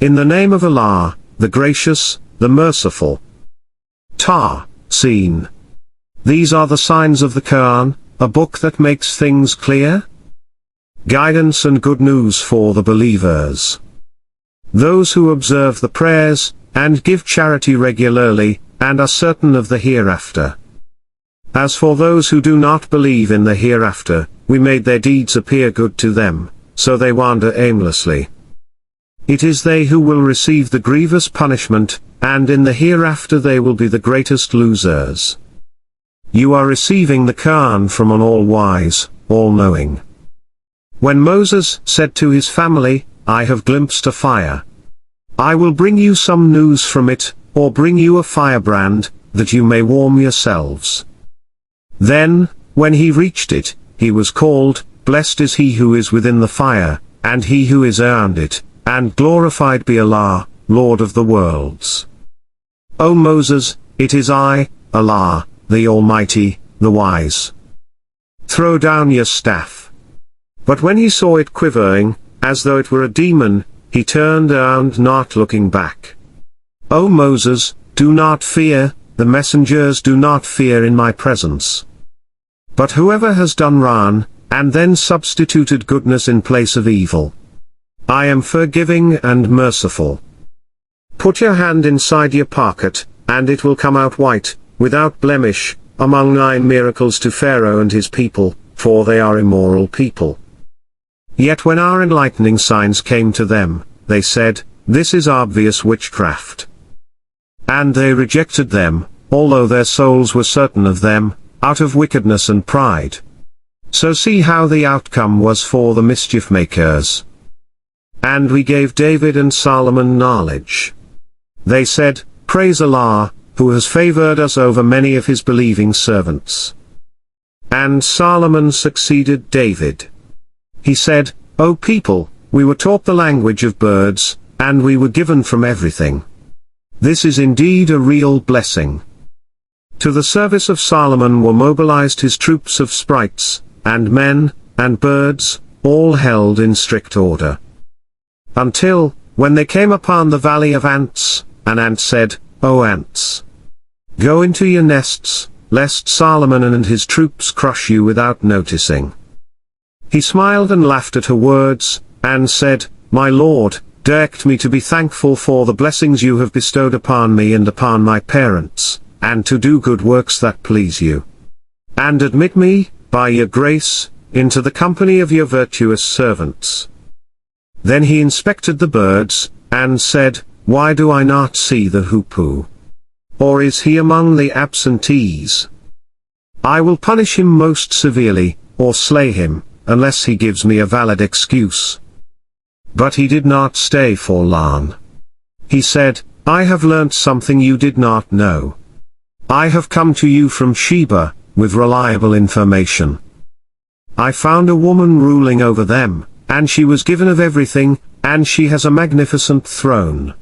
In the name of Allah, the Gracious, the Merciful. Seen. These are the signs of the Quran, a book that makes things clear. Guidance and good news for the believers. Those who observe the prayers, and give charity regularly, and are certain of the hereafter. As for those who do not believe in the hereafter, we made their deeds appear good to them, so they wander aimlessly. It is they who will receive the grievous punishment, and in the hereafter they will be the greatest losers. You are receiving the Quran from an all-wise, all-knowing. When Moses said to his family, I have glimpsed a fire. I will bring you some news from it, or bring you a firebrand, that you may warm yourselves. Then, when he reached it, he was called, Blessed is he who is within the fire, and he who is around it, and glorified be Allah, Lord of the worlds. O Moses, it is I, Allah, the Almighty, the Wise. Throw down your staff. But when he saw it quivering, as though it were a demon, he turned around not looking back. O Moses, do not fear, the messengers do not fear in my presence. But whoever has done wrong, and then substituted goodness in place of evil, I am forgiving and merciful. Put your hand inside your pocket, and it will come out white, without blemish, among 9 miracles to Pharaoh and his people, for they are immoral people. Yet when our enlightening signs came to them, they said, This is obvious witchcraft. And they rejected them, although their souls were certain of them, out of wickedness and pride. So see how the outcome was for the mischief makers. And we gave David and Solomon knowledge. They said, Praise Allah, who has favored us over many of his believing servants. And Solomon succeeded David. He said, O people, we were taught the language of birds, and we were given from everything. This is indeed a real blessing. To the service of Solomon were mobilized his troops of sprites, and men, and birds, all held in strict order. Until, when they came upon the valley of ants, an ant said, O ants! Go into your nests, lest Solomon and his troops crush you without noticing. He smiled and laughed at her words, and said, My Lord, direct me to be thankful for the blessings you have bestowed upon me and upon my parents, and to do good works that please you. And admit me, by your grace, into the company of your virtuous servants. Then he inspected the birds, and said, Why do I not see the hoopoe? Or is he among the absentees? I will punish him most severely, or slay him, unless he gives me a valid excuse. But he did not stay for long. He said, I have learnt something you did not know. I have come to you from Sheba, with reliable information. I found a woman ruling over them, and she was given of everything, and she has a magnificent throne.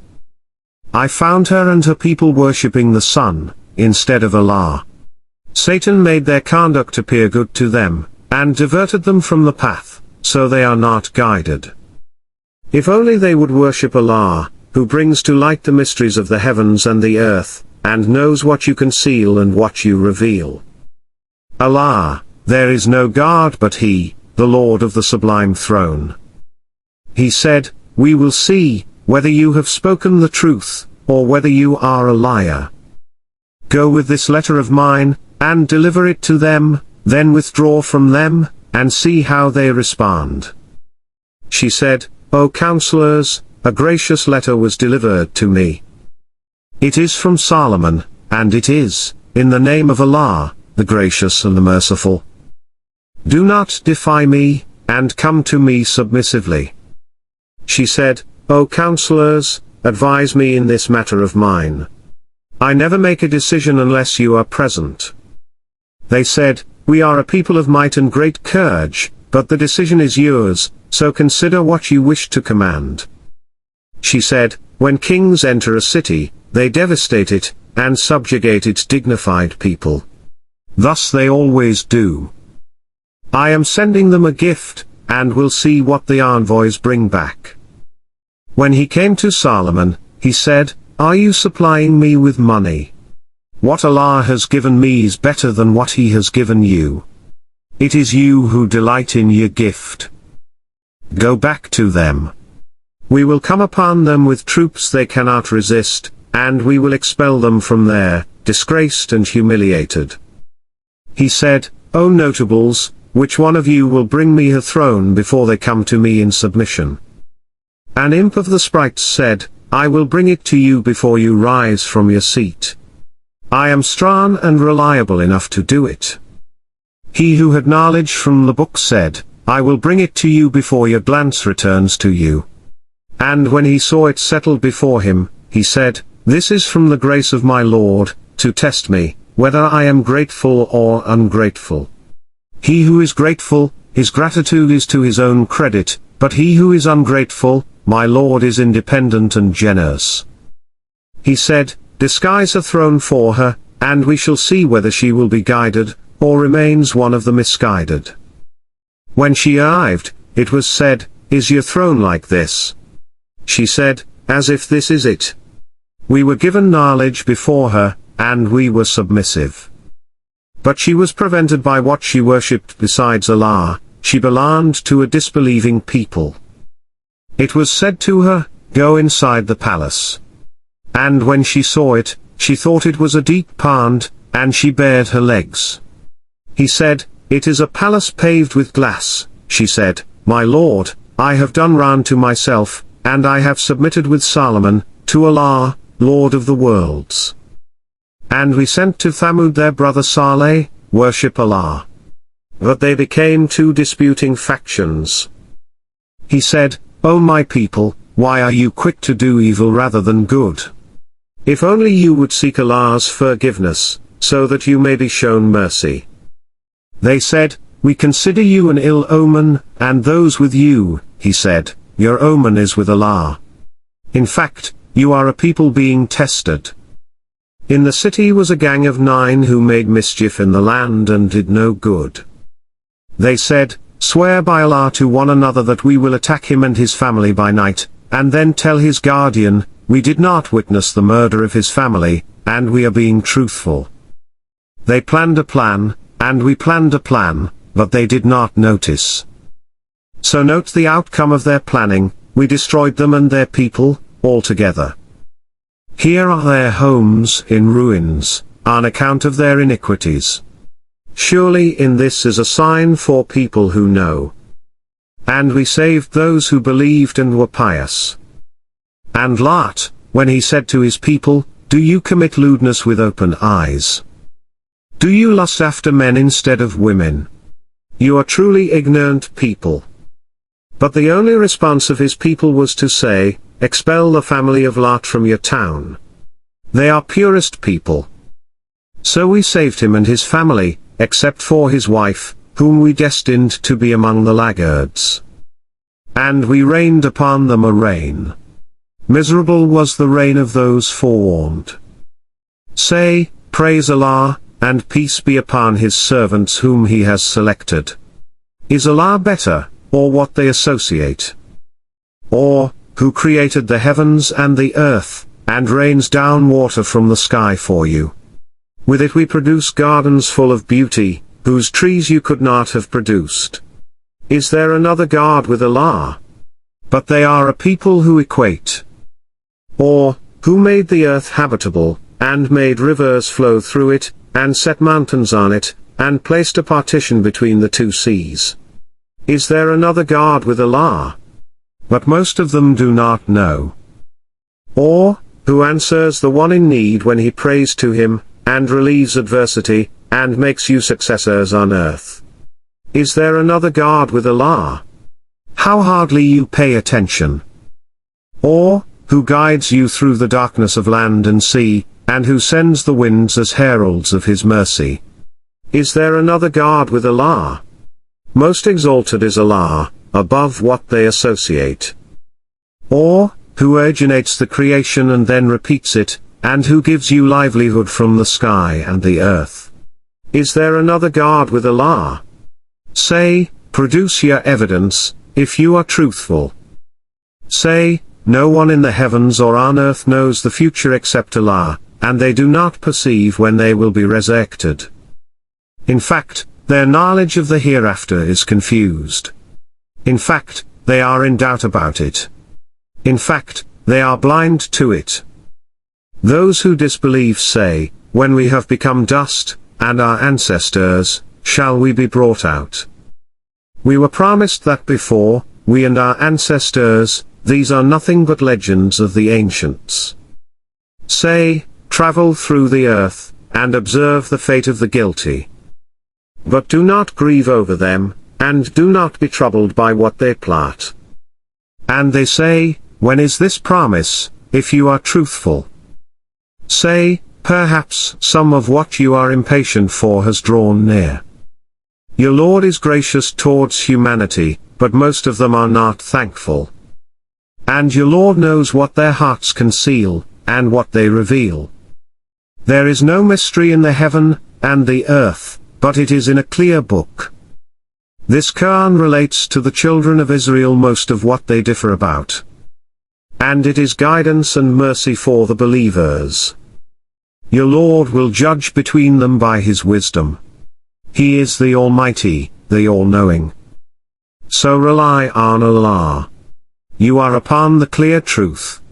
I found her and her people worshipping the sun, instead of Allah. Satan made their conduct appear good to them, and diverted them from the path, so they are not guided. If only they would worship Allah, who brings to light the mysteries of the heavens and the earth, and knows what you conceal and what you reveal. Allah, there is no God but He, the Lord of the sublime throne. He said, We will see, whether you have spoken the truth, or whether you are a liar. Go with this letter of mine, and deliver it to them, then withdraw from them, and see how they respond. She said, O counselors, a gracious letter was delivered to me. It is from Solomon, and it is, in the name of Allah, the Gracious and the Merciful. Do not defy me, and come to me submissively. She said, O counselors, advise me in this matter of mine. I never make a decision unless you are present. They said, We are a people of might and great courage, but the decision is yours, so consider what you wish to command. She said, When kings enter a city, they devastate it, and subjugate its dignified people. Thus they always do. I am sending them a gift, and will see what the envoys bring back. When he came to Solomon, he said, "Are you supplying me with money? What Allah has given me is better than what He has given you. It is you who delight in your gift. Go back to them. We will come upon them with troops they cannot resist, and we will expel them from there, disgraced and humiliated." He said, "O notables, which one of you will bring me a throne before they come to me in submission?" An imp of the sprites said, "I will bring it to you before you rise from your seat. I am strong and reliable enough to do it." He who had knowledge from the book said, "I will bring it to you before your glance returns to you." And when he saw it settled before him, he said, "This is from the grace of my Lord, to test me, whether I am grateful or ungrateful. He who is grateful, his gratitude is to his own credit, but he who is ungrateful, my Lord is independent and generous." He said, "Disguise a throne for her, and we shall see whether she will be guided, or remains one of the misguided." When she arrived, it was said, "Is your throne like this?" She said, "As if this is it." We were given knowledge before her, and we were submissive. But she was prevented by what she worshipped besides Allah. She belonged to a disbelieving people. It was said to her, "Go inside the palace." And when she saw it, she thought it was a deep pond, and she bared her legs. He said, "It is a palace paved with glass." She said, "My Lord, I have done wrong to myself, and I have submitted with Solomon, to Allah, Lord of the worlds." And we sent to Thamud their brother Saleh, "Worship Allah." But they became two disputing factions. He said, "O my people, why are you quick to do evil rather than good? If only you would seek Allah's forgiveness, so that you may be shown mercy." They said, "We consider you an ill omen, and those with you." He said, "Your omen is with Allah. In fact, you are a people being tested." In the city was a gang of 9 who made mischief in the land and did no good. They said, "Swear by Allah to one another that we will attack him and his family by night, and then tell his guardian, 'We did not witness the murder of his family, and we are being truthful.' They planned a plan, and we planned a plan, but they did not notice. So note the outcome of their planning, we destroyed them and their people, altogether. Here are their homes in ruins, on account of their iniquities. Surely in this is a sign for people who know. And we saved those who believed and were pious. And Lot, when he said to his people, "Do you commit lewdness with open eyes? Do you lust after men instead of women? You are truly ignorant people." But the only response of his people was to say, "Expel the family of Lot from your town. They are purest people." So we saved him and his family, except for his wife, whom we destined to be among the laggards. And we rained upon them a rain. Miserable was the rain of those forewarned. Say, "Praise Allah, and peace be upon his servants whom he has selected." Is Allah better, or what they associate? Or, who created the heavens and the earth, and rains down water from the sky for you? With it we produce gardens full of beauty, whose trees you could not have produced. Is there another God with Allah? But they are a people who equate. Or, who made the earth habitable, and made rivers flow through it, and set mountains on it, and placed a partition between the 2 seas. Is there another God with Allah? But most of them do not know. Or, who answers the one in need when he prays to him, and relieves adversity, and makes you successors on earth? Is there another God with Allah? How hardly you pay attention. Or, who guides you through the darkness of land and sea, and who sends the winds as heralds of his mercy? Is there another God with Allah? Most exalted is Allah, above what they associate. Or, who originates the creation and then repeats it, and who gives you livelihood from the sky and the earth? Is there another God with Allah? Say, produce your evidence, if you are truthful. Say, no one in the heavens or on earth knows the future except Allah, and they do not perceive when they will be resurrected. In fact, their knowledge of the hereafter is confused. In fact, they are in doubt about it. In fact, they are blind to it. Those who disbelieve say, when we have become dust, and our ancestors, shall we be brought out? We were promised that before, we and our ancestors, these are nothing but legends of the ancients. Say, travel through the earth, and observe the fate of the guilty. But do not grieve over them, and do not be troubled by what they plot. And they say, when is this promise, if you are truthful? Say, perhaps some of what you are impatient for has drawn near. Your Lord is gracious towards humanity, but most of them are not thankful. And your Lord knows what their hearts conceal, and what they reveal. There is no mystery in the heaven, and the earth, but it is in a clear book. This Quran relates to the children of Israel most of what they differ about. And it is guidance and mercy for the believers. Your Lord will judge between them by His wisdom. He is the Almighty, the All-Knowing. So rely on Allah. You are upon the clear truth.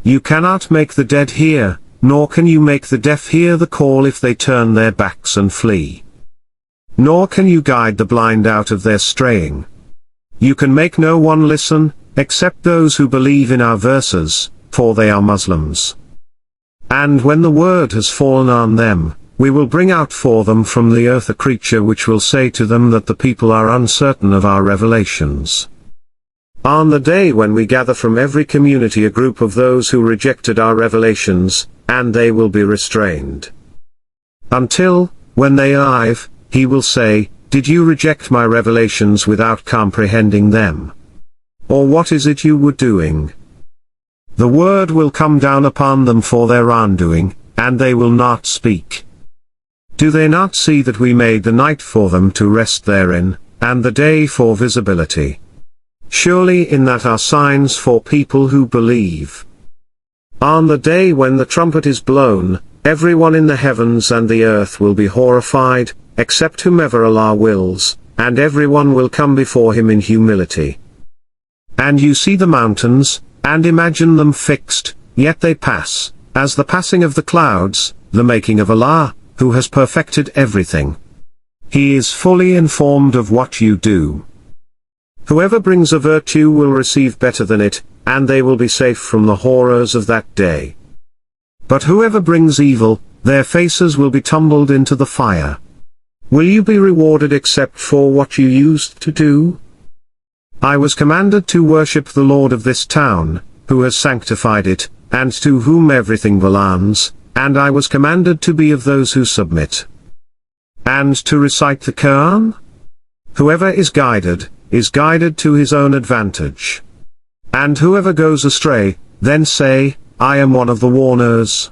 You cannot make the dead hear, nor can you make the deaf hear the call if they turn their backs and flee. Nor can you guide the blind out of their straying. You can make no one listen, except those who believe in our verses, for they are Muslims. And when the word has fallen on them, we will bring out for them from the earth a creature which will say to them that the people are uncertain of our revelations. On the day when we gather from every community a group of those who rejected our revelations, and they will be restrained. Until, when they arrive, He will say, did you reject my revelations without comprehending them? Or what is it you were doing? The word will come down upon them for their wrongdoing, and they will not speak. Do they not see that we made the night for them to rest therein, and the day for visibility? Surely in that are signs for people who believe. On the day when the trumpet is blown, everyone in the heavens and the earth will be horrified, except whomever Allah wills, and everyone will come before Him in humility. And you see the mountains, and imagine them fixed, yet they pass, as the passing of the clouds, the making of Allah, who has perfected everything. He is fully informed of what you do. Whoever brings a virtue will receive better than it, and they will be safe from the horrors of that day. But whoever brings evil, their faces will be tumbled into the fire. Will you be rewarded except for what you used to do? I was commanded to worship the Lord of this town, who has sanctified it, and to whom everything belongs, and I was commanded to be of those who submit. And to recite the Quran? Whoever is guided to his own advantage. And whoever goes astray, then say, I am one of the warners.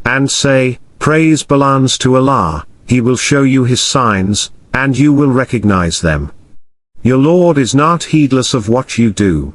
And say, praise belongs to Allah, He will show you His signs, and you will recognize them. Your Lord is not heedless of what you do.